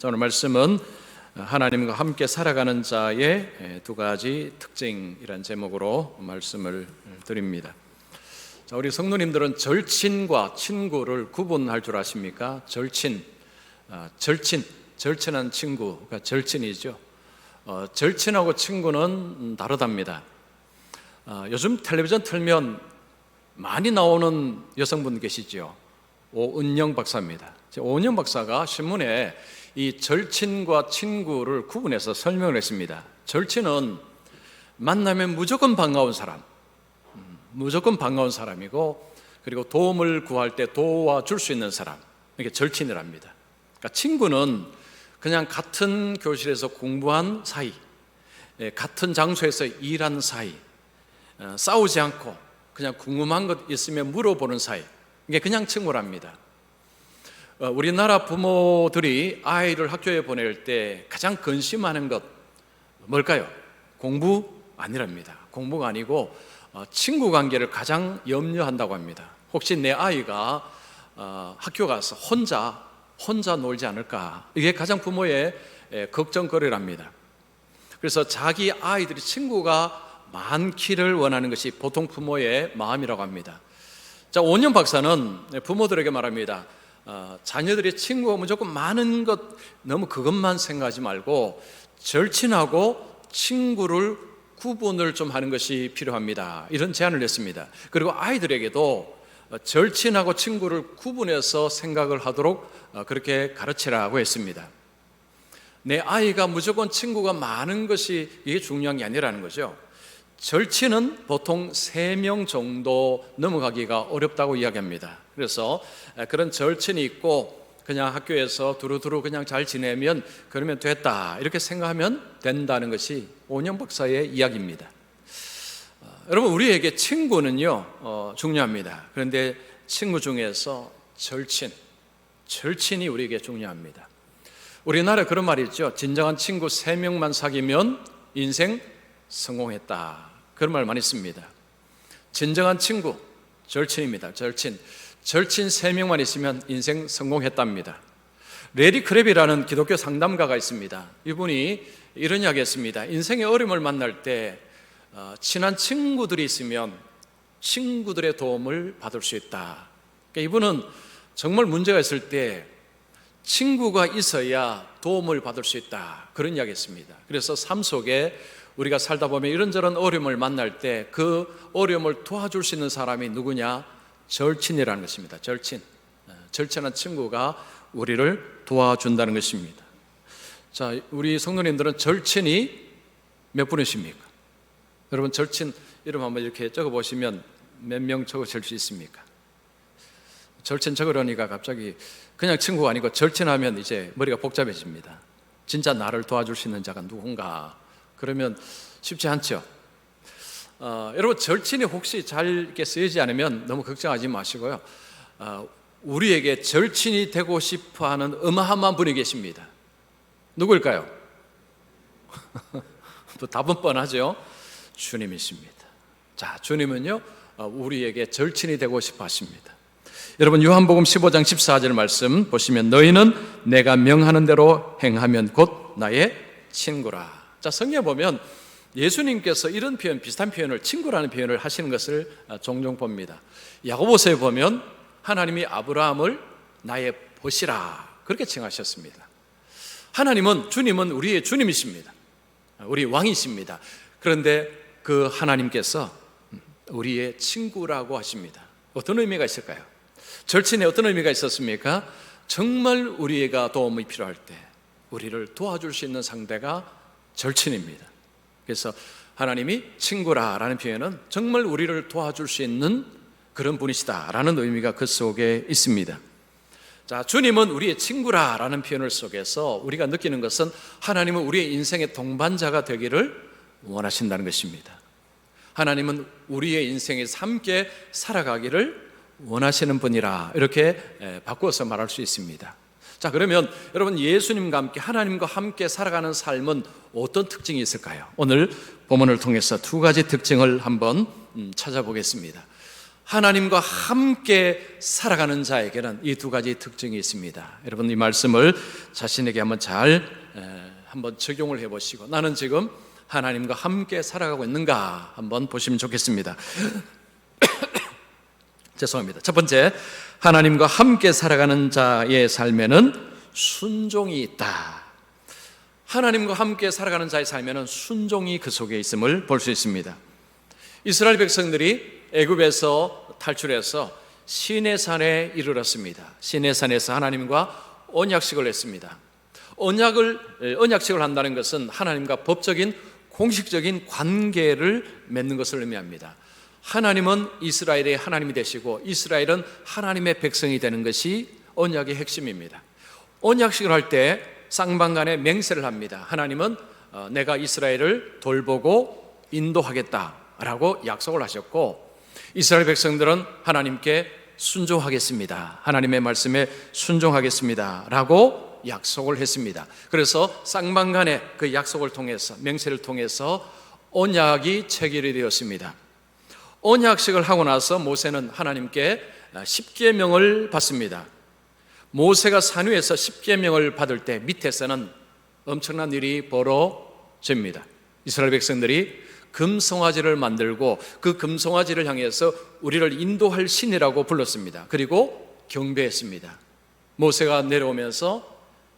자, 오늘 말씀은 하나님과 함께 살아가는 자의 두 가지 특징이란 제목으로 말씀을 드립니다. 자, 우리 성도님들은 절친과 친구를 구분할 줄 아십니까? 절친한 친구가 절친이죠. 절친하고 친구는 다르답니다. 요즘 텔레비전 틀면 많이 나오는 여성분 계시죠. 오은영 박사입니다. 오은영 박사가 신문에 이 절친과 친구를 구분해서 설명을 했습니다. 절친은 만나면 무조건 반가운 사람이고, 그리고 도움을 구할 때 도와줄 수 있는 사람, 이게 절친이랍니다. 그러니까 친구는 그냥 같은 교실에서 공부한 사이, 같은 장소에서 일한 사이, 싸우지 않고 그냥 궁금한 것 있으면 물어보는 사이, 이게 그냥 친구랍니다. 우리나라 부모들이 아이를 학교에 보낼 때 가장 근심하는 것 뭘까요? 공부 아니랍니다. 공부가 아니고 친구 관계를 가장 염려한다고 합니다. 혹시 내 아이가 학교 가서 혼자 놀지 않을까? 이게 가장 부모의 걱정거리랍니다. 그래서 자기 아이들이 친구가 많기를 원하는 것이 보통 부모의 마음이라고 합니다. 자, 오은영 박사는 부모들에게 말합니다. 자녀들이 친구가 무조건 많은 것, 너무 그것만 생각하지 말고 절친하고 친구를 구분을 좀 하는 것이 필요합니다. 이런 제안을 했습니다. 그리고 아이들에게도 절친하고 친구를 구분해서 생각을 하도록 그렇게 가르치라고 했습니다. 내 아이가 무조건 친구가 많은 것이 이게 중요한 게 아니라는 거죠. 절친은 보통 3명 정도 넘어가기가 어렵다고 이야기합니다. 그래서 그런 절친이 있고 그냥 학교에서 두루두루 그냥 잘 지내면 그러면 됐다, 이렇게 생각하면 된다는 것이 오은영 박사의 이야기입니다. 여러분, 우리에게 친구는요 중요합니다. 그런데 친구 중에서 절친이 우리에게 중요합니다. 우리나라에 그런 말이 있죠. 진정한 친구 3명만 사귀면 인생 성공했다, 그런 말 많이 씁니다. 진정한 친구, 절친입니다. 절친 3명만 있으면 인생 성공했답니다. 레리 크랩이라는 기독교 상담가가 있습니다. 이분이 이런 이야기 했습니다. 인생의 어려움을 만날 때 친한 친구들이 있으면 친구들의 도움을 받을 수 있다. 그러니까 이분은 정말 문제가 있을 때 친구가 있어야 도움을 받을 수 있다, 그런 이야기 했습니다. 그래서 삶 속에 우리가 살다 보면 이런저런 어려움을 만날 때 그 어려움을 도와줄 수 있는 사람이 누구냐? 절친이라는 것입니다. 절친한 친구가 우리를 도와준다는 것입니다. 자, 우리 성도님들은 절친이 몇 분이십니까? 여러분, 절친 이름 한번 이렇게 적어보시면 몇 명 적으실 수 있습니까? 절친 적으려니까 갑자기 그냥 친구가 아니고 절친하면 이제 머리가 복잡해집니다. 진짜 나를 도와줄 수 있는 자가 누군가? 그러면 쉽지 않죠. 여러분, 절친이 혹시 잘 이렇게 쓰이지 않으면 너무 걱정하지 마시고요. 우리에게 절친이 되고 싶어하는 어마어마한 분이 계십니다. 누구일까요? 또 답은 뻔하죠. 주님이십니다. 자, 주님은요 우리에게 절친이 되고 싶어 하십니다. 여러분, 요한복음 15장 14절 말씀 보시면 너희는 내가 명하는 대로 행하면 곧 나의 친구라. 자, 성경에 보면 예수님께서 이런 표현, 비슷한 표현을, 친구라는 표현을 하시는 것을 종종 봅니다. 야고보서에 보면 하나님이 아브라함을 나의 벗이라, 그렇게 칭하셨습니다. 주님은 우리의 주님이십니다. 우리 왕이십니다. 그런데 그 하나님께서 우리의 친구라고 하십니다. 어떤 의미가 있을까요? 절친에 어떤 의미가 있었습니까? 정말 우리가 도움이 필요할 때 우리를 도와줄 수 있는 상대가 절친입니다. 그래서 하나님이 친구라라는 표현은 정말 우리를 도와줄 수 있는 그런 분이시다라는 의미가 그 속에 있습니다. 자, 주님은 우리의 친구라라는 표현을 속에서 우리가 느끼는 것은 하나님은 우리의 인생의 동반자가 되기를 원하신다는 것입니다. 하나님은 우리의 인생에서 함께 살아가기를 원하시는 분이라, 이렇게 바꾸어서 말할 수 있습니다. 자, 그러면 여러분, 예수님과 함께, 하나님과 함께 살아가는 삶은 어떤 특징이 있을까요? 오늘 본문을 통해서 두 가지 특징을 한번 찾아보겠습니다. 하나님과 함께 살아가는 자에게는 이 두 가지 특징이 있습니다. 여러분, 이 말씀을 자신에게 한번 한번 적용을 해보시고, 나는 지금 하나님과 함께 살아가고 있는가 한번 보시면 좋겠습니다. 죄송합니다. 첫 번째, 하나님과 함께 살아가는 자의 삶에는 순종이 있다. 하나님과 함께 살아가는 자의 삶에는 순종이 그 속에 있음을 볼 수 있습니다. 이스라엘 백성들이 애굽에서 탈출해서 시내산에 이르렀습니다. 시내산에서 하나님과 언약식을 했습니다. 언약식을 한다는 것은 하나님과 법적인 공식적인 관계를 맺는 것을 의미합니다. 하나님은 이스라엘의 하나님이 되시고 이스라엘은 하나님의 백성이 되는 것이 언약의 핵심입니다. 언약식을 할 때 쌍방간에 맹세를 합니다. 하나님은 내가 이스라엘을 돌보고 인도하겠다라고 약속을 하셨고, 이스라엘 백성들은 하나님께 순종하겠습니다, 하나님의 말씀에 순종하겠습니다 라고 약속을 했습니다. 그래서 쌍방간의 그 약속을 통해서, 맹세를 통해서 언약이 체결이 되었습니다. 언약식을 하고 나서 모세는 하나님께 십계명을 받습니다. 모세가 산 위에서 십계명을 받을 때 밑에서는 엄청난 일이 벌어집니다. 이스라엘 백성들이 금송아지를 만들고 그 금송아지를 향해서 우리를 인도할 신이라고 불렀습니다. 그리고 경배했습니다. 모세가 내려오면서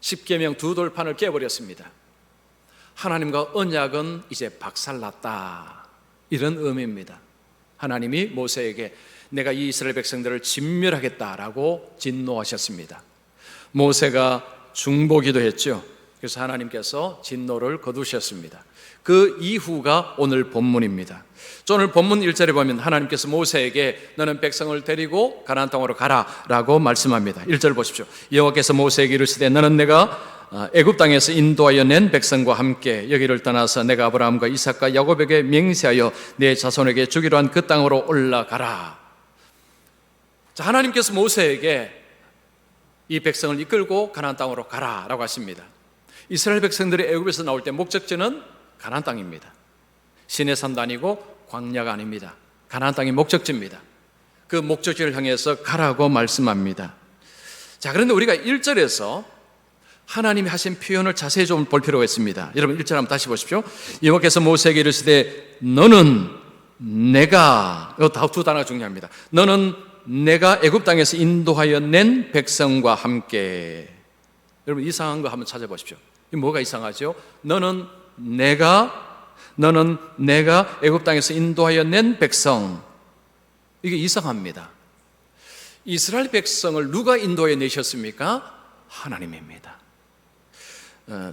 십계명 두 돌판을 깨버렸습니다. 하나님과 언약은 이제 박살났다, 이런 의미입니다. 하나님이 모세에게 내가 이 이스라엘 백성들을 진멸하겠다라고 진노하셨습니다. 모세가 중보기도 했죠. 그래서 하나님께서 진노를 거두셨습니다. 그 이후가 오늘 본문입니다. 오늘 본문 1절에 보면 하나님께서 모세에게 너는 백성을 데리고 가나안 땅으로 가라라고 말씀합니다. 1절 보십시오. 여호와께서 모세에게 이르시되 너는 내가 애굽 땅에서 인도하여 낸 백성과 함께 여기를 떠나서 내가 아브라함과 이삭과 야곱에게 맹세하여 내 자손에게 주기로 한 그 땅으로 올라가라. 자, 하나님께서 모세에게 이 백성을 이끌고 가나안 땅으로 가라라고 하십니다. 이스라엘 백성들이 애굽에서 나올 때 목적지는 가나안 땅입니다. 시내산도 아니고 광야가 아닙니다. 가나안 땅이 목적지입니다. 그 목적지를 향해서 가라고 말씀합니다. 자, 그런데 우리가 1절에서 하나님이 하신 표현을 자세히 좀 볼 필요가 있습니다. 여러분 1절 한번 다시 보십시오. 여호와께서 모세에게 이르시되 너는 내가, 이거 두 단어가 중요합니다. 너는 내가 애굽 땅에서 인도하여 낸 백성과 함께. 여러분 이상한 거 한번 찾아보십시오. 이 뭐가 이상하죠? 너는 내가 애굽 땅에서 인도하여 낸 백성. 이게 이상합니다. 이스라엘 백성을 누가 인도해 내셨습니까? 하나님입니다.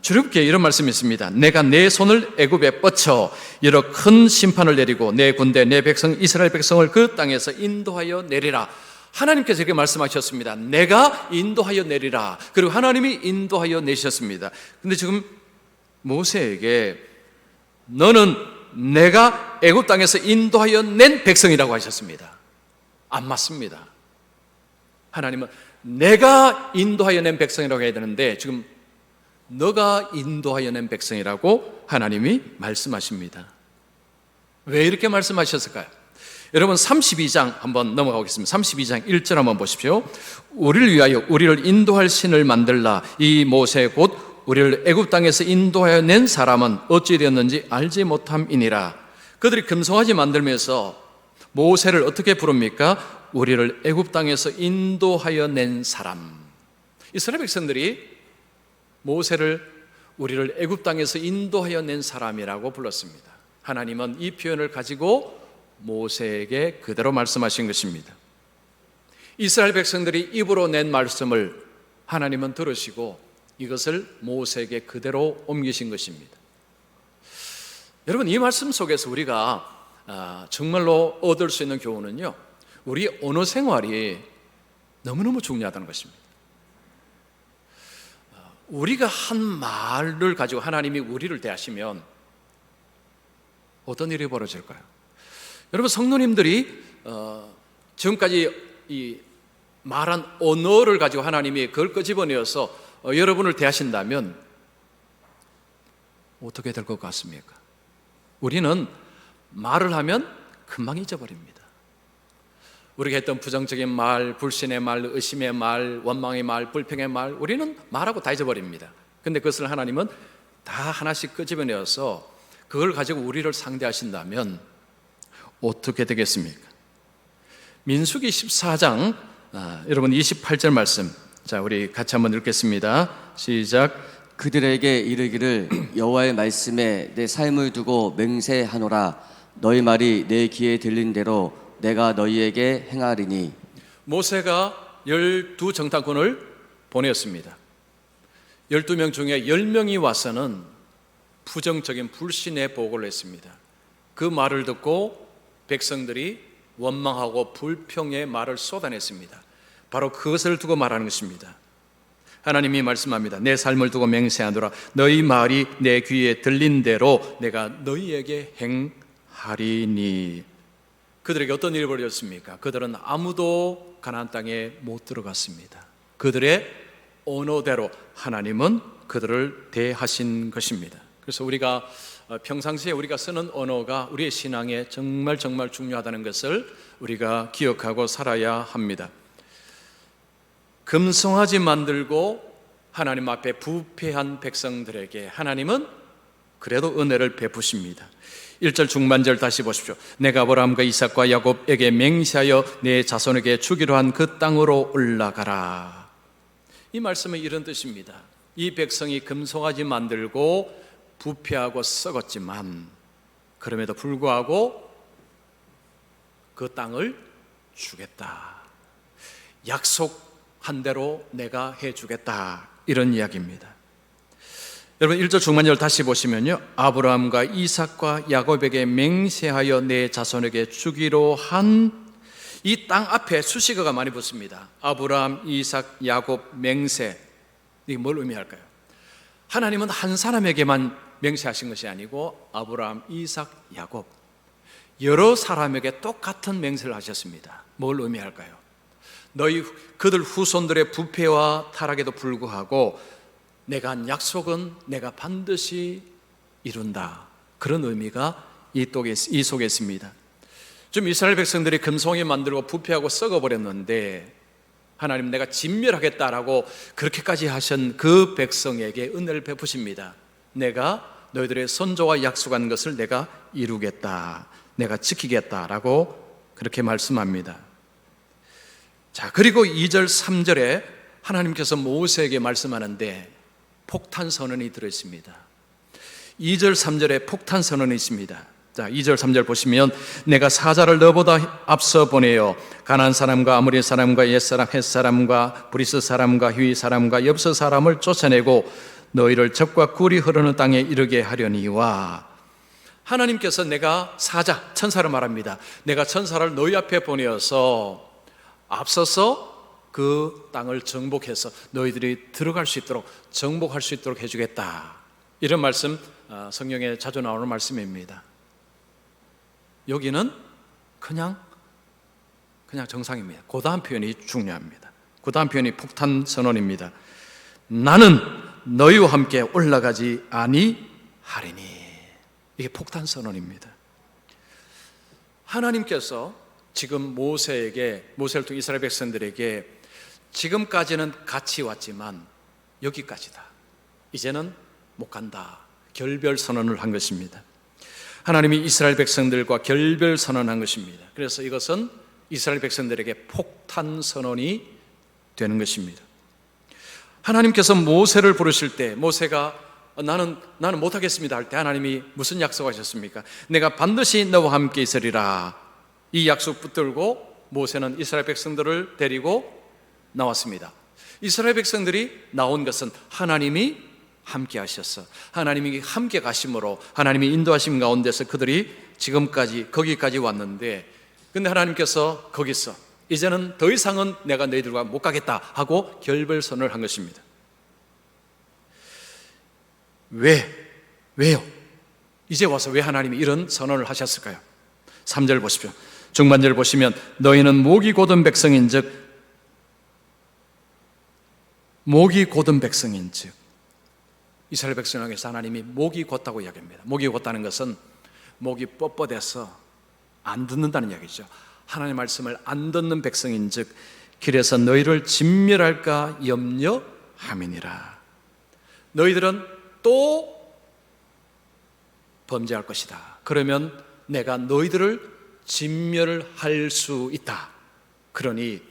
주렵게 이런 말씀이 있습니다. 내가 내 손을 애굽에 뻗쳐 여러 큰 심판을 내리고 내 군대 내 백성 이스라엘 백성을 그 땅에서 인도하여 내리라. 하나님께서 이렇게 말씀하셨습니다. 내가 인도하여 내리라. 그리고 하나님이 인도하여 내셨습니다. 근데 지금 모세에게 너는 내가 애굽 땅에서 인도하여 낸 백성이라고 하셨습니다. 안 맞습니다. 하나님은 내가 인도하여 낸 백성이라고 해야 되는데 지금 너가 인도하여 낸 백성이라고 하나님이 말씀하십니다. 왜 이렇게 말씀하셨을까요? 여러분 32장 한번 넘어가겠습니다. 32장 1절 한번 보십시오. 우리를 위하여 우리를 인도할 신을 만들라. 이 모세 곧 우리를 애굽 땅에서 인도하여 낸 사람은 어찌 되었는지 알지 못함이니라. 그들이 금송아지 만들면서 모세를 어떻게 부릅니까? 우리를 애굽 땅에서 인도하여 낸 사람. 이스라엘 백성들이 모세를 우리를 애굽 땅에서 인도하여 낸 사람이라고 불렀습니다. 하나님은 이 표현을 가지고 모세에게 그대로 말씀하신 것입니다. 이스라엘 백성들이 입으로 낸 말씀을 하나님은 들으시고 이것을 모세에게 그대로 옮기신 것입니다. 여러분 이 말씀 속에서 우리가 정말로 얻을 수 있는 교훈은요, 우리 언어 생활이 너무너무 중요하다는 것입니다. 우리가 한 말을 가지고 하나님이 우리를 대하시면 어떤 일이 벌어질까요? 여러분 성도님들이 지금까지 이 말한 언어를 가지고 하나님이 그걸 끄집어내어서 여러분을 대하신다면 어떻게 될 것 같습니까? 우리는 말을 하면 금방 잊어버립니다. 우리가 했던 부정적인 말, 불신의 말, 의심의 말, 원망의 말, 불평의 말, 우리는 말하고 다 잊어버립니다. 근데 그것을 하나님은 다 하나씩 끄집어내어서 그걸 가지고 우리를 상대하신다면 어떻게 되겠습니까? 민수기 14장 여러분 28절 말씀, 자 우리 같이 한번 읽겠습니다. 시작. 그들에게 이르기를 여호와의 말씀에 내 삶을 두고 맹세하노라. 너희 말이 내 귀에 들린 대로 내가 너희에게 행하리니. 모세가 12정탐꾼을 보냈습니다. 12명 중에 10명이 와서는 부정적인 불신의 보고를 했습니다. 그 말을 듣고 백성들이 원망하고 불평의 말을 쏟아냈습니다. 바로 그것을 두고 말하는 것입니다. 하나님이 말씀합니다. 내 삶을 두고 맹세하노라. 너희 말이 내 귀에 들린 대로 내가 너희에게 행하리니. 그들에게 어떤 일이 벌어졌습니까? 그들은 아무도 가나안 땅에 못 들어갔습니다. 그들의 언어대로 하나님은 그들을 대하신 것입니다. 그래서 우리가 평상시에 우리가 쓰는 언어가 우리의 신앙에 정말 중요하다는 것을 우리가 기억하고 살아야 합니다. 금송아지 만들고 하나님 앞에 부패한 백성들에게 하나님은 그래도 은혜를 베푸십니다. 1절 중반절 다시 보십시오. 내가 아브라함과 이삭과 야곱에게 맹세하여 내 자손에게 주기로 한 그 땅으로 올라가라. 이 말씀은 이런 뜻입니다. 이 백성이 금송아지 만들고 부패하고 썩었지만 그럼에도 불구하고 그 땅을 주겠다. 약속한 대로 내가 해주겠다. 이런 이야기입니다. 여러분 1절 중반절 다시 보시면요, 아브라함과 이삭과 야곱에게 맹세하여 내 자손에게 주기로 한 이 땅 앞에 수식어가 많이 붙습니다. 아브라함, 이삭, 야곱, 맹세. 이게 뭘 의미할까요? 하나님은 한 사람에게만 맹세하신 것이 아니고 아브라함, 이삭, 야곱 여러 사람에게 똑같은 맹세를 하셨습니다. 뭘 의미할까요? 그들 후손들의 부패와 타락에도 불구하고 내가 한 약속은 내가 반드시 이룬다. 그런 의미가 이 속에 있습니다. 좀 이스라엘 백성들이 금송이 만들고 부패하고 썩어버렸는데 하나님 내가 진멸하겠다라고 그렇게까지 하신 그 백성에게 은혜를 베푸십니다. 내가 너희들의 선조와 약속한 것을 내가 이루겠다, 내가 지키겠다라고 그렇게 말씀합니다. 자, 그리고 2절 3절에 하나님께서 모세에게 말씀하는데 폭탄 선언이 들어있습니다. 2절 3절에 폭탄 선언이 있습니다. 자, 2절 3절 보시면 내가 사자를 너보다 앞서 보내어 가나안 사람과 아모리 사람과 옛사람 헷사람과 브리스 사람과 휘 사람과 엽서 사람을 쫓아내고 너희를 젖과 꿀이 흐르는 땅에 이르게 하려니와. 하나님께서 내가 사자, 천사를 말합니다. 내가 천사를 너희 앞에 보내어서 앞서서 그 땅을 정복해서 너희들이 들어갈 수 있도록 정복할 수 있도록 해주겠다. 이런 말씀 성경에 자주 나오는 말씀입니다. 여기는 그냥 정상입니다. 그 다음 표현이 중요합니다. 그 다음 표현이 폭탄 선언입니다. 나는 너희와 함께 올라가지 아니하리니. 이게 폭탄 선언입니다. 하나님께서 지금 모세를 통해 이스라엘 백성들에게 지금까지는 같이 왔지만 여기까지다, 이제는 못 간다, 결별 선언을 한 것입니다. 하나님이 이스라엘 백성들과 결별 선언한 것입니다. 그래서 이것은 이스라엘 백성들에게 폭탄 선언이 되는 것입니다. 하나님께서 모세를 부르실 때 모세가 나는 못하겠습니다 할 때 하나님이 무슨 약속하셨습니까? 내가 반드시 너와 함께 있으리라. 이 약속 붙들고 모세는 이스라엘 백성들을 데리고 나왔습니다. 이스라엘 백성들이 나온 것은 하나님이 함께 하셨어. 하나님이 함께 가심으로 하나님이 인도하심 가운데서 그들이 거기까지 왔는데, 근데 하나님께서 거기서 이제는 더 이상은 내가 너희들과 못 가겠다 하고 결별선을 한 것입니다. 왜요? 이제 와서 왜 하나님이 이런 선언을 하셨을까요? 3절 보십시오. 중반절 보시면 너희는 목이 곧은 백성인즉 이스라엘 백성에게서 하나님이 목이 곧다고 이야기합니다. 목이 곧다는 것은 목이 뻣뻣해서 안 듣는다는 이야기죠. 하나님의 말씀을 안 듣는 백성인즉 길에서 너희를 진멸할까 염려함이니라. 너희들은 또 범죄할 것이다. 그러면 내가 너희들을 진멸할 수 있다. 그러니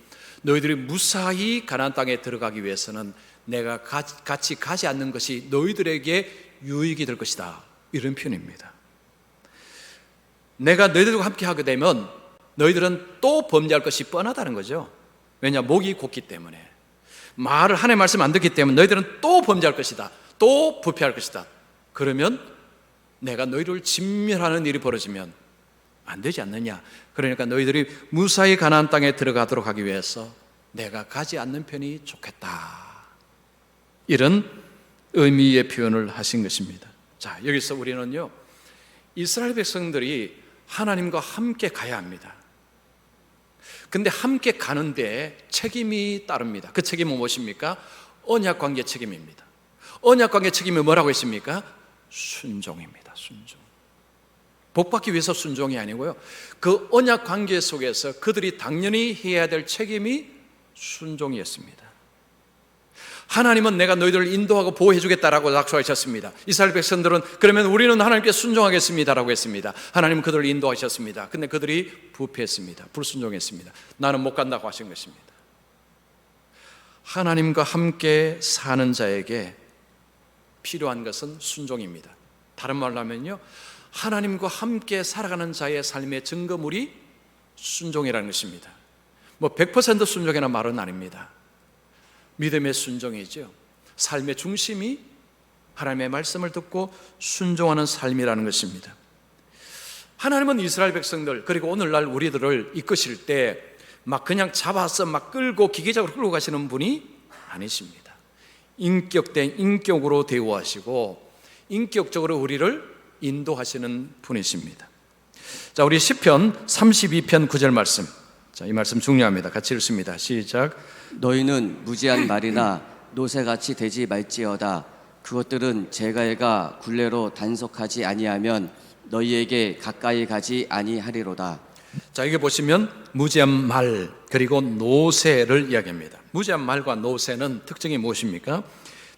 너희들이 무사히 가나안 땅에 들어가기 위해서는 내가 같이 가지 않는 것이 너희들에게 유익이 될 것이다. 이런 표현입니다. 내가 너희들과 함께 하게 되면 너희들은 또 범죄할 것이 뻔하다는 거죠. 왜냐? 목이 곧기 때문에. 하나님의 말씀 안 듣기 때문에 너희들은 또 범죄할 것이다. 또 부패할 것이다. 그러면 내가 너희를 진멸하는 일이 벌어지면 안 되지 않느냐. 그러니까 너희들이 무사히 가나안 땅에 들어가도록 하기 위해서 내가 가지 않는 편이 좋겠다. 이런 의미의 표현을 하신 것입니다. 자, 여기서 우리는요, 이스라엘 백성들이 하나님과 함께 가야 합니다. 근데 함께 가는데 책임이 따릅니다. 그 책임은 무엇입니까? 언약관계 책임입니다. 언약관계 책임이 뭐라고 했습니까? 순종입니다. 순종. 복받기 위해서 순종이 아니고요, 그 언약관계 속에서 그들이 당연히 해야 될 책임이 순종이었습니다. 하나님은 내가 너희들을 인도하고 보호해 주겠다라고 약속하셨습니다. 이스라엘 백성들은 그러면 우리는 하나님께 순종하겠습니다라고 했습니다. 하나님은 그들을 인도하셨습니다. 근데 그들이 부패했습니다. 불순종했습니다. 나는 못 간다고 하신 것입니다. 하나님과 함께 사는 자에게 필요한 것은 순종입니다. 다른 말로 하면요, 하나님과 함께 살아가는 자의 삶의 증거물이 순종이라는 것입니다. 100% 순종이라는 말은 아닙니다. 믿음의 순종이죠. 삶의 중심이 하나님의 말씀을 듣고 순종하는 삶이라는 것입니다. 하나님은 이스라엘 백성들, 그리고 오늘날 우리들을 이끄실 때 막 그냥 잡아서 막 끌고 기계적으로 끌고 가시는 분이 아니십니다. 인격된 인격으로 대우하시고 인격적으로 우리를 인도하시는 분이십니다. 자, 우리 시편 32편 9절 말씀. 자, 이 말씀 중요합니다. 같이 읽습니다. 시작. 너희는 무지한 말이나 노새같이 되지 말지어다. 그것들은 제갈과 굴레로 단속하지 아니하면 너희에게 가까이 가지 아니하리로다. 자, 여기 보시면 무지한 말 그리고 노새를 이야기합니다. 무지한 말과 노새는 특징이 무엇입니까?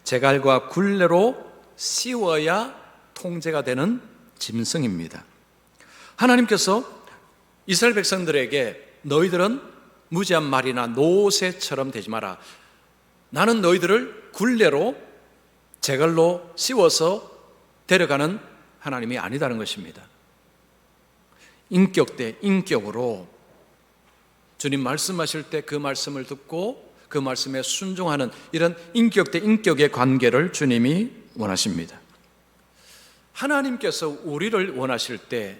제갈과 굴레로 씌워야 통제가 되는 짐승입니다. 하나님께서 이스라엘 백성들에게 너희들은 무지한 말이나 노새처럼 되지 마라. 나는 너희들을 굴레로 제갈로 씌워서 데려가는 하나님이 아니다는 것입니다. 인격 대 인격으로 주님 말씀하실 때 그 말씀을 듣고 그 말씀에 순종하는 이런 인격 대 인격의 관계를 주님이 원하십니다. 하나님께서 우리를 원하실 때,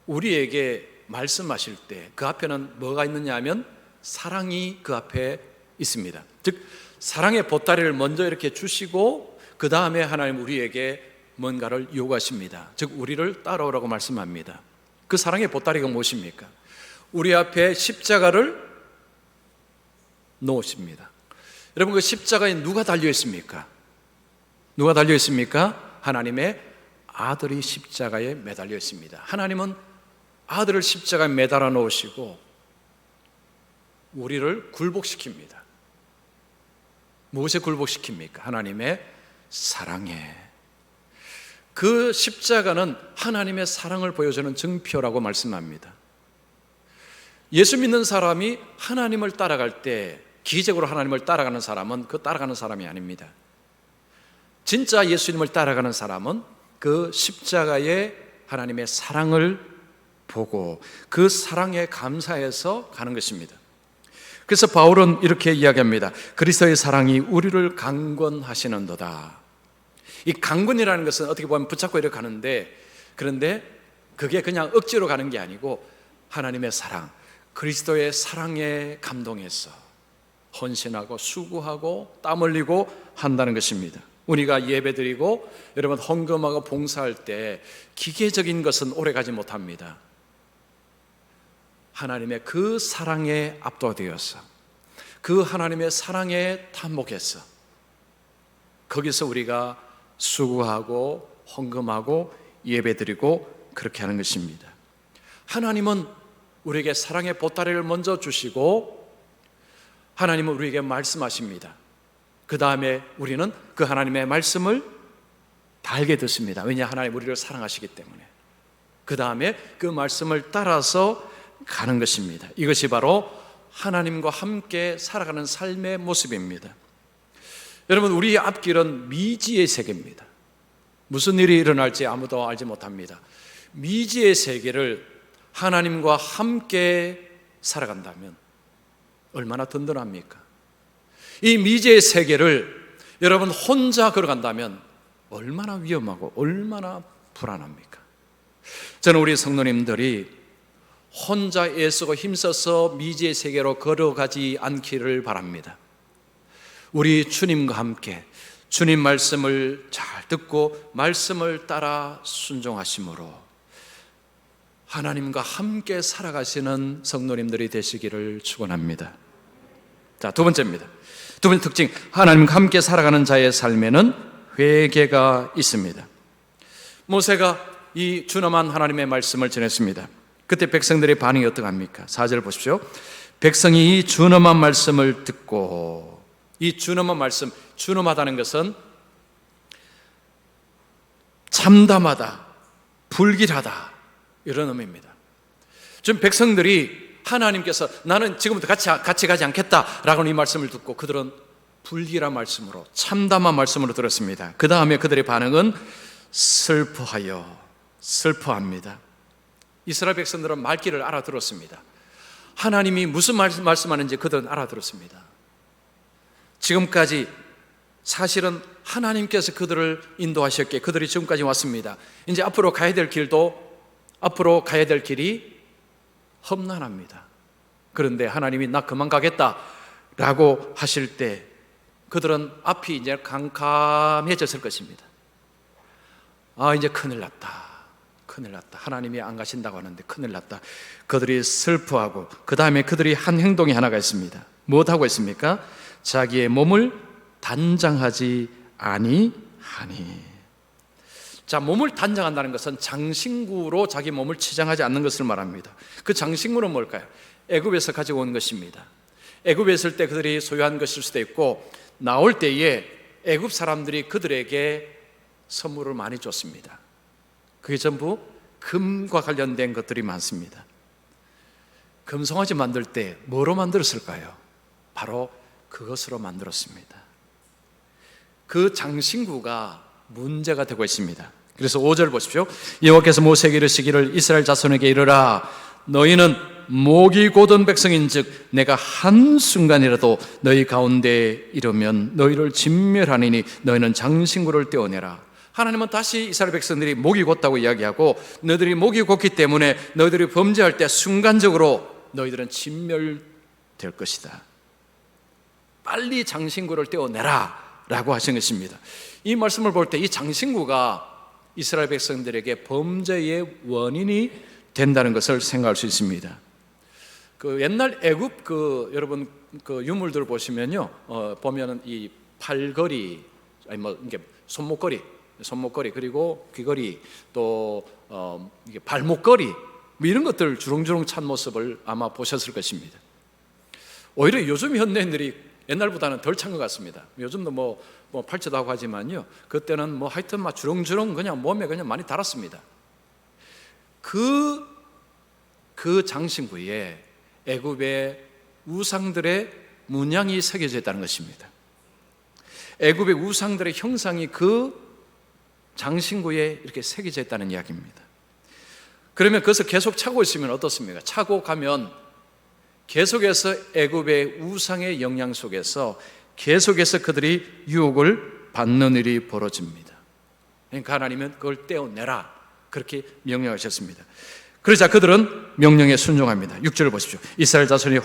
우리에게 말씀하실 때 그 앞에는 뭐가 있느냐 하면 사랑이 그 앞에 있습니다. 즉 사랑의 보따리를 먼저 이렇게 주시고 그 다음에 하나님 우리에게 뭔가를 요구하십니다. 즉 우리를 따라오라고 말씀합니다. 그 사랑의 보따리가 무엇입니까? 우리 앞에 십자가를 놓으십니다. 여러분, 그 십자가에 누가 달려 있습니까? 누가 달려 있습니까? 하나님의 아들이 십자가에 매달려 있습니다. 하나님은 아들을 십자가에 매달아 놓으시고 우리를 굴복시킵니다. 무엇에 굴복시킵니까? 하나님의 사랑에. 그 십자가는 하나님의 사랑을 보여주는 증표라고 말씀합니다. 예수 믿는 사람이 하나님을 따라갈 때, 기적으로 하나님을 따라가는 사람은 그 따라가는 사람이 아닙니다. 진짜 예수님을 따라가는 사람은 그 십자가의 하나님의 사랑을 보고 그 사랑에 감사해서 가는 것입니다. 그래서 바울은 이렇게 이야기합니다. 그리스도의 사랑이 우리를 강권하시는도다. 이 강권이라는 것은 어떻게 보면 붙잡고 이렇게 가는데, 그런데 그게 그냥 억지로 가는 게 아니고 하나님의 사랑, 그리스도의 사랑에 감동해서 헌신하고 수고하고 땀 흘리고 한다는 것입니다. 우리가 예배드리고 여러분 헌금하고 봉사할 때 기계적인 것은 오래가지 못합니다. 하나님의 그 사랑에 압도되어서 그 하나님의 사랑에 탐복해서 거기서 우리가 수고하고 헌금하고 예배드리고 그렇게 하는 것입니다. 하나님은 우리에게 사랑의 보따리를 먼저 주시고 하나님은 우리에게 말씀하십니다. 그 다음에 우리는 그 하나님의 말씀을 달게 듣습니다. 왜냐? 하나님 우리를 사랑하시기 때문에. 그 다음에 그 말씀을 따라서 가는 것입니다. 이것이 바로 하나님과 함께 살아가는 삶의 모습입니다. 여러분, 우리의 앞길은 미지의 세계입니다. 무슨 일이 일어날지 아무도 알지 못합니다. 미지의 세계를 하나님과 함께 살아간다면 얼마나 든든합니까? 이 미지의 세계를 여러분 혼자 걸어간다면 얼마나 위험하고 얼마나 불안합니까? 저는 우리 성도님들이 혼자 애쓰고 힘써서 미지의 세계로 걸어가지 않기를 바랍니다. 우리 주님과 함께 주님 말씀을 잘 듣고 말씀을 따라 순종하심으로 하나님과 함께 살아가시는 성도님들이 되시기를 축원합니다. 자, 두 번째입니다. 두 번째 특징, 하나님과 함께 살아가는 자의 삶에는 회개가 있습니다. 모세가 이 준엄한 하나님의 말씀을 전했습니다. 그때 백성들의 반응이 어떠합니까? 4절 보십시오. 백성이 이 준엄한 말씀을 듣고, 이 준엄한 말씀, 준엄하다는 것은 참담하다, 불길하다 이런 의미입니다. 지금 백성들이 하나님께서 나는 지금부터 같이 가지 않겠다라고 이 말씀을 듣고 그들은 불길한 말씀으로 참담한 말씀으로 들었습니다. 그 다음에 그들의 반응은 슬퍼합니다. 이스라엘 백성들은 말귀를 알아들었습니다. 하나님이 무슨 말씀하는지 그들은 알아들었습니다. 지금까지 사실은 하나님께서 그들을 인도하셨기에 그들이 지금까지 왔습니다. 이제 앞으로 가야 될 길이 험난합니다. 그런데 하나님이 나 그만 가겠다라고 하실 때 그들은 앞이 이제 캄캄해졌을 것입니다. 이제 큰일 났다. 하나님이 안 가신다고 하는데 큰일 났다. 그들이 슬퍼하고 그 다음에 그들이 한 행동이 하나가 있습니다. 무엇하고 있습니까? 자기의 몸을 단장하지 아니하니. 자, 몸을 단장한다는 것은 장신구로 자기 몸을 치장하지 않는 것을 말합니다. 그 장신구는 뭘까요? 애굽에서 가지고 온 것입니다. 애굽에 있을 때 그들이 소유한 것일 수도 있고 나올 때에 애굽 사람들이 그들에게 선물을 많이 줬습니다. 그게 전부 금과 관련된 것들이 많습니다. 금송아지 만들 때 뭐로 만들었을까요? 바로 그것으로 만들었습니다. 그 장신구가 문제가 되고 있습니다. 그래서 5절 보십시오. 여호와께서 모세에게 이르시기를 이스라엘 자손에게 이르라. 너희는 목이 곧은 백성인즉 내가 한순간이라도 너희 가운데 이르면 너희를 진멸하니니 너희는 장신구를 떼어내라. 하나님은 다시 이스라엘 백성들이 목이 곧다고 이야기하고 너희들이 목이 곧기 때문에 너희들이 범죄할 때 순간적으로 너희들은 진멸될 것이다. 빨리 장신구를 떼어내라 라고 하신 것입니다. 이 말씀을 볼 때 이 장신구가 이스라엘 백성들에게 범죄의 원인이 된다는 것을 생각할 수 있습니다. 그 옛날 애굽 여러분 유물들 보시면요, 보면은 이 팔걸이, 이게 손목걸이 그리고 귀걸이 또 이게 발목걸이 뭐 이런 것들 주렁주렁 찬 모습을 아마 보셨을 것입니다. 오히려 요즘 현대인들이 옛날보다는 덜 찬 것 같습니다. 요즘도 뭐 팔찌도 하고 하지만요, 그때는 뭐 하여튼 막 주렁주렁 그냥 몸에 그냥 많이 달았습니다. 그 장신구에 애굽의 우상들의 문양이 새겨져 있다는 것입니다. 애굽의 우상들의 형상이 그 장신구에 이렇게 새겨져 있다는 이야기입니다. 그러면 그것을 계속 차고 있으면 어떻습니까? 차고 가면 계속해서 애굽의 우상의 영향 속에서 계속해서 그들이 유혹을 받는 일이 벌어집니다. 그러니까 하나님은 그걸 떼어내라 그렇게 명령하셨습니다. 그러자 그들은 명령에 순종합니다. 6절을 보십시오. 이스라엘 자손이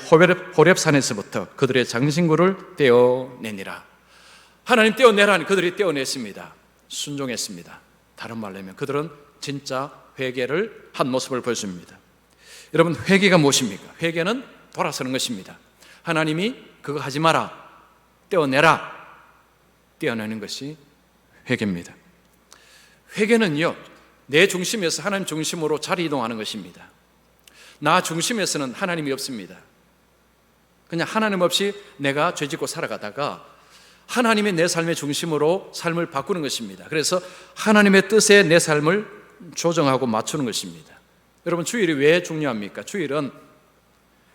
호렙산에서부터 그들의 장신구를 떼어내니라. 하나님 떼어내라니 그들이 떼어냈습니다. 순종했습니다. 다른 말로 하면 그들은 진짜 회개를 한 모습을 보여줍니다. 여러분, 회개가 무엇입니까? 회개는 돌아서는 것입니다. 하나님이 그거 하지 마라, 떼어내라, 떼어내는 것이 회개입니다. 회개는요, 내 중심에서 하나님 중심으로 자리 이동하는 것입니다. 나 중심에서는 하나님이 없습니다. 그냥 하나님 없이 내가 죄짓고 살아가다가 하나님이 내 삶의 중심으로 삶을 바꾸는 것입니다. 그래서 하나님의 뜻에 내 삶을 조정하고 맞추는 것입니다. 여러분, 주일이 왜 중요합니까? 주일은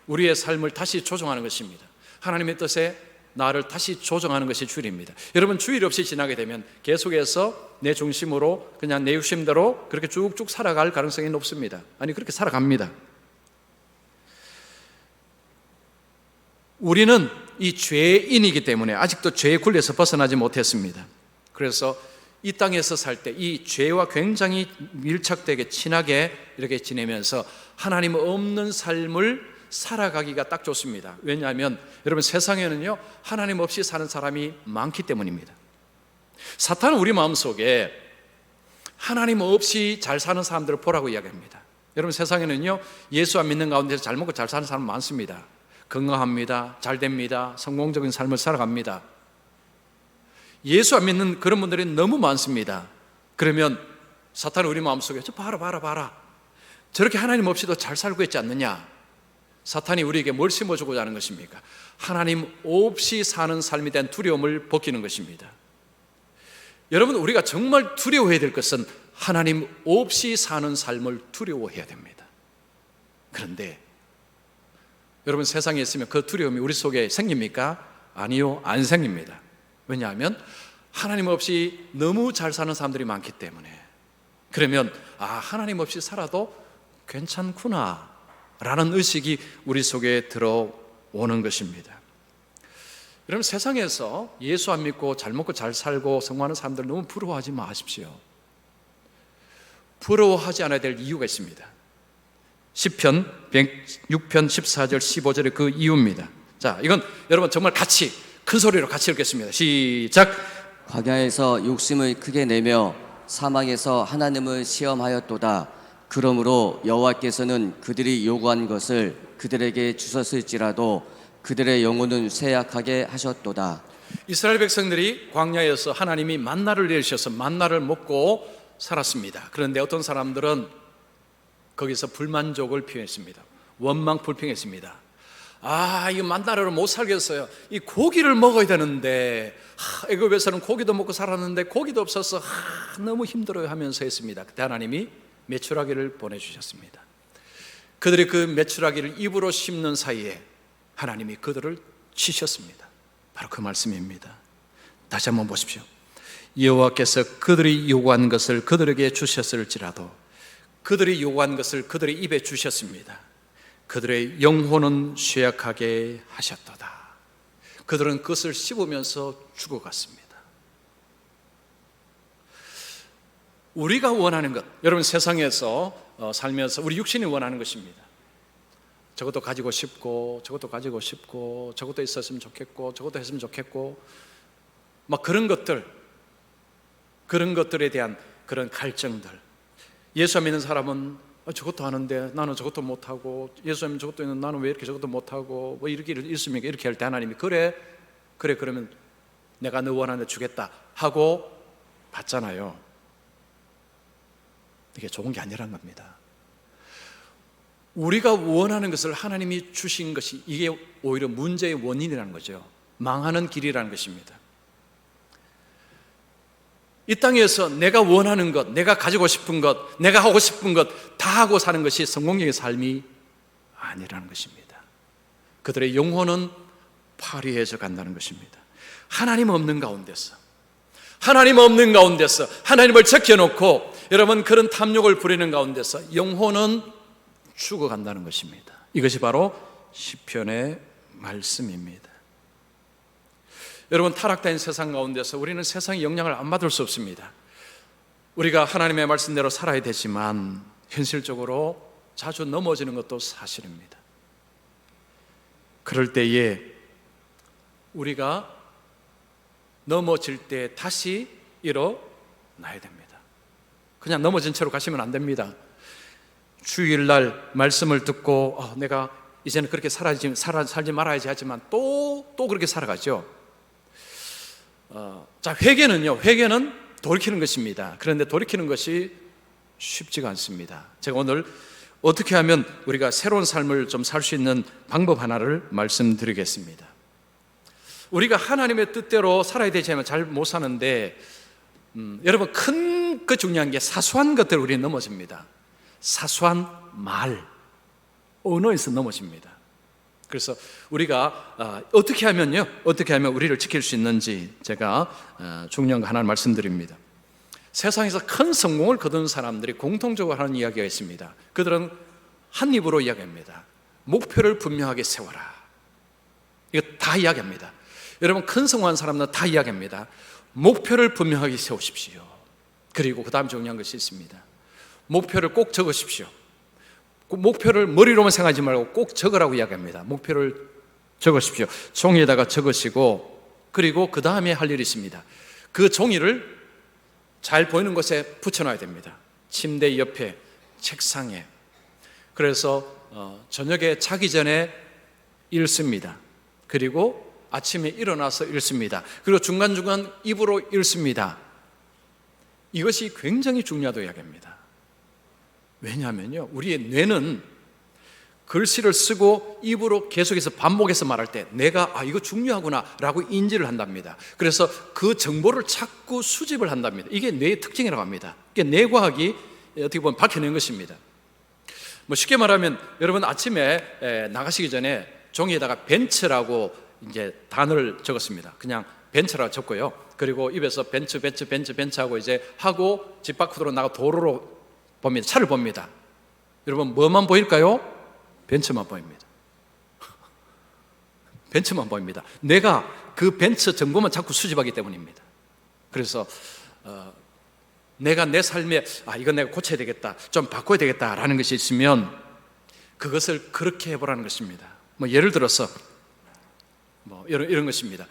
우리의 삶을 다시 조정하는 것입니다. 하나님의 뜻에 나를 다시 조정하는 것이 주일입니다. 여러분, 주일 없이 지나게 되면 계속해서 내 중심으로 그냥 내 욕심대로 그렇게 쭉쭉 살아갈 가능성이 높습니다. 아니, 그렇게 살아갑니다. 우리는 이 죄인이기 때문에 아직도 죄의 굴레에서 벗어나지 못했습니다. 그래서 이 땅에서 살 때 이 죄와 굉장히 밀착되게 친하게 이렇게 지내면서 하나님 없는 삶을 살아가기가 딱 좋습니다. 왜냐하면 여러분, 세상에는요 하나님 없이 사는 사람이 많기 때문입니다. 사탄은 우리 마음속에 하나님 없이 잘 사는 사람들을 보라고 이야기합니다. 여러분, 세상에는요 예수 안 믿는 가운데서 잘 먹고 잘 사는 사람 많습니다. 건강합니다. 잘 됩니다. 성공적인 삶을 살아갑니다. 예수 안 믿는 그런 분들이 너무 많습니다. 그러면 사탄은 우리 마음속에 저 봐라 저렇게 하나님 없이도 잘 살고 있지 않느냐. 사탄이 우리에게 뭘 심어주고자 하는 것입니까? 하나님 없이 사는 삶에 대한 두려움을 벗기는 것입니다. 여러분, 우리가 정말 두려워해야 될 것은 하나님 없이 사는 삶을 두려워해야 됩니다. 그런데 여러분, 세상에 있으면 그 두려움이 우리 속에 생깁니까? 아니요, 안 생깁니다. 왜냐하면 하나님 없이 너무 잘 사는 사람들이 많기 때문에. 그러면 하나님 없이 살아도 괜찮구나 라는 의식이 우리 속에 들어오는 것입니다. 여러분, 세상에서 예수 안 믿고 잘 먹고 잘 살고 성공하는 사람들 너무 부러워하지 마십시오. 부러워하지 않아야 될 이유가 있습니다. 시편 106편 14절 15절의 그 이유입니다. 자, 이건 여러분 정말 같이 큰 소리로 같이 읽겠습니다. 시작. 광야에서 욕심을 크게 내며 사막에서 하나님을 시험하였도다. 그러므로 여호와께서는 그들이 요구한 것을 그들에게 주셨을지라도 그들의 영혼은 쇠약하게 하셨도다. 이스라엘 백성들이 광야에서 하나님이 만나를 내리셔서 만나를 먹고 살았습니다. 그런데 어떤 사람들은 거기서 불만족을 표현했습니다. 원망 불평했습니다. 이 만나를 못 살겠어요. 이 고기를 먹어야 되는데 애굽에서는 고기도 먹고 살았는데 고기도 없어서 너무 힘들어요 하면서 했습니다. 그때 하나님이 메추라기를 보내주셨습니다. 그들이 그 메추라기를 입으로 씹는 사이에 하나님이 그들을 치셨습니다. 바로 그 말씀입니다. 다시 한번 보십시오. 여호와께서 그들이 요구한 것을 그들에게 주셨을지라도 그들이 요구한 것을 그들의 입에 주셨습니다. 그들의 영혼은 쇠약하게 하셨도다. 그들은 그것을 씹으면서 죽어갔습니다. 우리가 원하는 것, 여러분, 세상에서 살면서 우리 육신이 원하는 것입니다. 저것도 가지고 싶고 저것도 가지고 싶고 저것도 있었으면 좋겠고 저것도 했으면 좋겠고 막 그런 것들에 대한 그런 갈증들. 예수 믿는 사람은 저것도 하는데 나는 저것도 못하고, 예수 믿는 저것도 있는데 나는 왜 이렇게 저것도 못하고, 뭐 이렇게 있으면 이렇게 할 때 하나님이 그래 그러면 내가 너 원하는 데 주겠다 하고 받잖아요. 이게 좋은 게 아니란 겁니다. 우리가 원하는 것을 하나님이 주신 것이 이게 오히려 문제의 원인이라는 거죠. 망하는 길이라는 것입니다. 이 땅에서 내가 원하는 것, 내가 가지고 싶은 것, 내가 하고 싶은 것 다 하고 사는 것이 성공적인 삶이 아니라는 것입니다. 그들의 영혼은 파리해져 간다는 것입니다. 하나님 없는 가운데서 하나님을 제껴놓고 여러분 그런 탐욕을 부리는 가운데서 영혼은 죽어간다는 것입니다. 이것이 바로 시편의 말씀입니다. 여러분, 타락된 세상 가운데서 우리는 세상의 영향을 안 받을 수 없습니다. 우리가 하나님의 말씀대로 살아야 되지만 현실적으로 자주 넘어지는 것도 사실입니다. 그럴 때에 우리가 넘어질 때 다시 일어나야 됩니다. 그냥 넘어진 채로 가시면 안 됩니다. 주일날 말씀을 듣고 내가 이제는 그렇게 살지 말아야지 하지만 또 그렇게 살아가죠. 자, 회개는 돌이키는 것입니다. 그런데 돌이키는 것이 쉽지가 않습니다. 제가 오늘 어떻게 하면 우리가 새로운 삶을 좀 살 수 있는 방법 하나를 말씀드리겠습니다. 우리가 하나님의 뜻대로 살아야 되지만 잘 못 사는데 여러분, 큰 그 중요한 게 사소한 것들 우리는 넘어집니다. 사소한 말, 언어에서 넘어집니다. 그래서 우리가 어떻게 하면 우리를 지킬 수 있는지 제가 중요한 거 하나 말씀드립니다. 세상에서 큰 성공을 거둔 사람들이 공통적으로 하는 이야기가 있습니다. 그들은 한 입으로 이야기합니다. 목표를 분명하게 세워라. 이거 다 이야기합니다. 여러분, 큰 성공한 사람들은 다 이야기합니다. 목표를 분명하게 세우십시오. 그리고 그 다음 중요한 것이 있습니다. 목표를 꼭 적으십시오. 목표를 머리로만 생각하지 말고 꼭 적으라고 이야기합니다. 목표를 적으십시오. 종이에다가 적으시고, 그리고 그 다음에 할 일이 있습니다. 그 종이를 잘 보이는 곳에 붙여놔야 됩니다. 침대 옆에, 책상에. 그래서 저녁에 자기 전에 읽습니다. 그리고 아침에 일어나서 읽습니다. 그리고 중간중간 입으로 읽습니다. 이것이 굉장히 중요하다고 이야기합니다. 왜냐하면요, 우리의 뇌는 글씨를 쓰고 입으로 계속해서 반복해서 말할 때 내가 이거 중요하구나 라고 인지를 한답니다. 그래서 그 정보를 자꾸 수집을 한답니다. 이게 뇌의 특징이라고 합니다. 이게 뇌과학이 어떻게 보면 밝혀낸 것입니다. 뭐 쉽게 말하면 여러분, 아침에 나가시기 전에 종이에다가 벤츠라고 이제 단어를 적었습니다. 그냥 벤츠라고 적고요. 그리고 입에서 벤츠 하고 이제 하고 집 밖으로 나가 도로로 봅니다. 차를 봅니다. 여러분, 뭐만 보일까요? 벤츠만 보입니다. 벤츠만 보입니다. 내가 그 벤츠 정보만 자꾸 수집하기 때문입니다. 그래서 내가 내 삶에 이건 내가 고쳐야 되겠다, 좀 바꿔야 되겠다라는 것이 있으면 그것을 그렇게 해보라는 것입니다. 뭐 예를 들어서 뭐 이런 것입니다.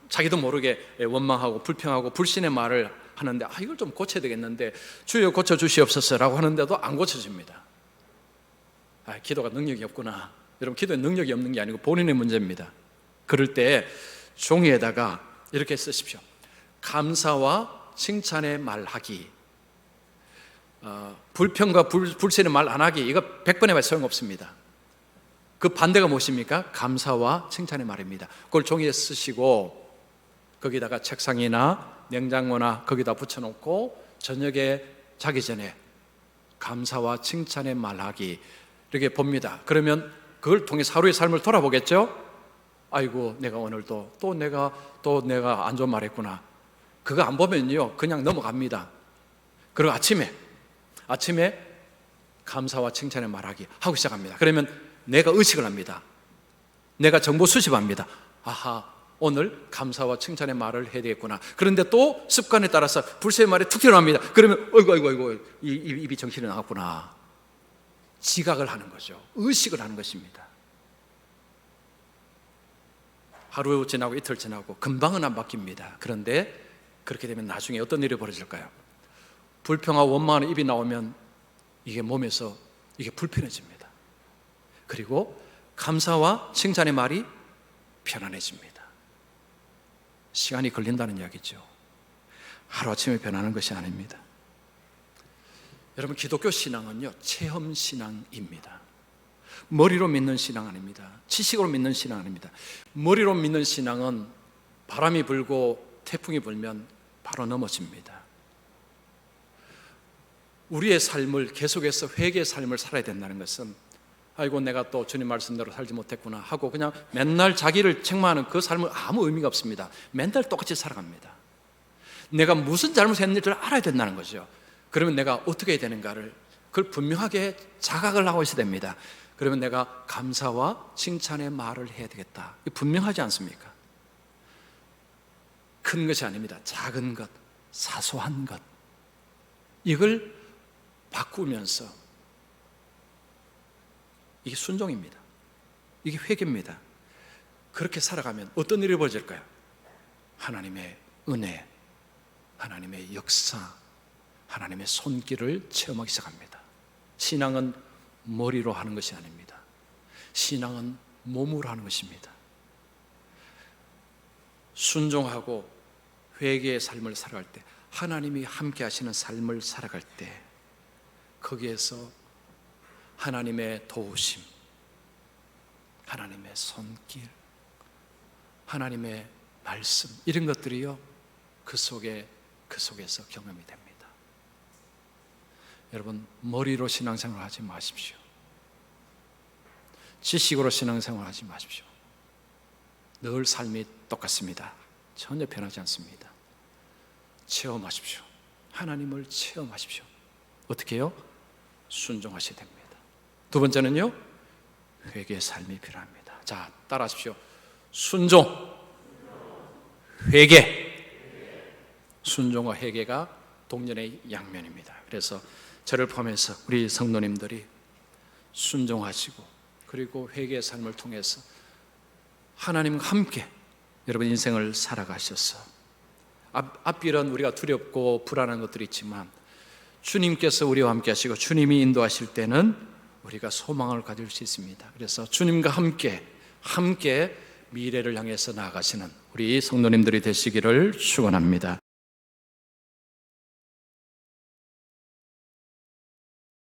자기도 모르게 원망하고 불평하고 불신의 말을 하는데 이걸 좀 고쳐야 되겠는데 주여 고쳐주시옵소서라고 하는데도 안 고쳐집니다. 기도가 능력이 없구나. 여러분, 기도에 능력이 없는 게 아니고 본인의 문제입니다. 그럴 때 종이에다가 이렇게 쓰십시오. 감사와 칭찬의 말하기. 불평과 불신의 말 안 하기. 이거 100번 해봐야 소용없습니다. 그 반대가 무엇입니까? 감사와 칭찬의 말입니다. 그걸 종이에 쓰시고 거기다가 책상이나 냉장고나 거기다 붙여놓고 저녁에 자기 전에 감사와 칭찬의 말하기 이렇게 봅니다. 그러면 그걸 통해서 하루의 삶을 돌아보겠죠? 아이고, 내가 오늘도 또 내가 안 좋은 말 했구나. 그거 안 보면요, 그냥 넘어갑니다. 그리고 아침에 감사와 칭찬의 말하기 하고 시작합니다. 그러면 내가 의식을 합니다. 내가 정보 수집합니다. 오늘 감사와 칭찬의 말을 해야 되겠구나. 그런데 또 습관에 따라서 불신의 말에 툭 튀어나옵니다. 그러면 어이구 입이 정신이 나갔구나. 지각을 하는 거죠. 의식을 하는 것입니다. 하루 지나고 이틀 지나고 금방은 안 바뀝니다. 그런데 그렇게 되면 나중에 어떤 일이 벌어질까요? 불평하고 원망하는 입이 나오면 이게 몸에서 이게 불편해집니다. 그리고 감사와 칭찬의 말이 편안해집니다. 시간이 걸린다는 이야기죠. 하루아침에 변하는 것이 아닙니다. 여러분, 기독교 신앙은요, 체험 신앙입니다. 머리로 믿는 신앙 아닙니다. 지식으로 믿는 신앙 아닙니다. 머리로 믿는 신앙은 바람이 불고 태풍이 불면 바로 넘어집니다. 우리의 삶을 계속해서 회개의 삶을 살아야 된다는 것은 아이고, 내가 또 주님 말씀대로 살지 못했구나 하고 그냥 맨날 자기를 책망하는 그 삶은 아무 의미가 없습니다. 맨날 똑같이 살아갑니다. 내가 무슨 잘못했는지를 알아야 된다는 거죠. 그러면 내가 어떻게 해야 되는가를 그걸 분명하게 자각을 하고 있어야 됩니다. 그러면 내가 감사와 칭찬의 말을 해야 되겠다. 분명하지 않습니까? 큰 것이 아닙니다. 작은 것, 사소한 것, 이걸 바꾸면서 이게 순종입니다. 이게 회개입니다. 그렇게 살아가면 어떤 일이 벌어질까요? 하나님의 은혜, 하나님의 역사, 하나님의 손길을 체험하기 시작합니다. 신앙은 머리로 하는 것이 아닙니다. 신앙은 몸으로 하는 것입니다. 순종하고 회개의 삶을 살아갈 때, 하나님이 함께 하시는 삶을 살아갈 때 거기에서 하나님의 도우심, 하나님의 손길, 하나님의 말씀, 이런 것들이요 그 속에서 경험이 됩니다. 여러분, 머리로 신앙생활 하지 마십시오. 지식으로 신앙생활 하지 마십시오. 늘 삶이 똑같습니다. 전혀 변하지 않습니다. 체험하십시오. 하나님을 체험하십시오. 어떻게 해요? 순종하셔야 됩니다. 두 번째는요, 회개의 삶이 필요합니다. 자, 따라하십시오. 순종, 회개. 순종과 회개가 동전의 양면입니다. 그래서 저를 포함해서 우리 성도님들이 순종하시고 그리고 회개의 삶을 통해서 하나님과 함께 여러분 인생을 살아가셔서 앞길은 우리가 두렵고 불안한 것들이 있지만 주님께서 우리와 함께 하시고 주님이 인도하실 때는 우리가 소망을 가질 수 있습니다. 그래서 주님과 함께 미래를 향해서 나아가시는 우리 성도님들이 되시기를 축원합니다.